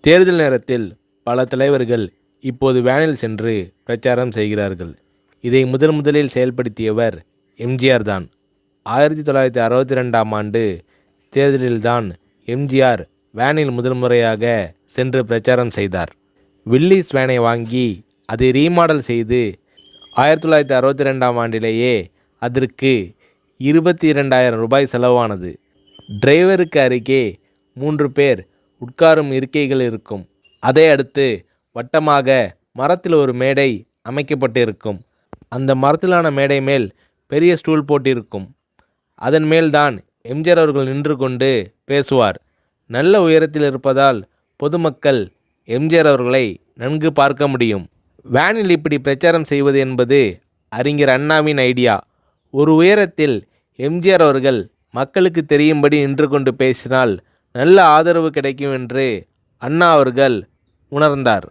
தேர்தல் நேரத்தில் பல தலைவர்கள் இப்போது வேனில் சென்று பிரச்சாரம் செய்கிறார்கள். இதை முதலில் செயல்படுத்தியவர் எம்ஜிஆர் தான். 1962ஆம் ஆண்டு தேர்தலில்தான் எம்ஜிஆர் வேனில் முறையாக சென்று பிரச்சாரம் செய்தார். வில்லிஸ் வேனை வாங்கி அதை ரீமாடல் செய்து 1962ஆம் ஆண்டிலேயே அதற்கு 22,000 ரூபாய் செலவானது. டிரைவருக்கு அருகே 3 பேர் உட்காரும் இருக்கைகள் இருக்கும். அதை அடுத்து வட்டமாக மரத்தில் ஒரு மேடை அமைக்கப்பட்டிருக்கும். அந்த மரத்திலான மேடை மேல் பெரிய ஸ்டூல் போட்டிருக்கும். அதன் மேல்தான் எம்ஜிஆர் அவர்கள் நின்று கொண்டு பேசுவார். நல்ல உயரத்தில் இருப்பதால் பொதுமக்கள் எம்ஜிஆர் அவர்களை நன்கு பார்க்க முடியும். வேனில் இப்படி பிரச்சாரம் செய்வது என்பது அறிஞர் அண்ணாவின் ஐடியா. ஒரு உயரத்தில் எம்ஜிஆர் அவர்கள் மக்களுக்கு தெரியும்படி நின்று கொண்டு பேசினால் நல்ல ஆதரவு கிடைக்கும் என்று அண்ணா அவர்கள் உணர்ந்தார்.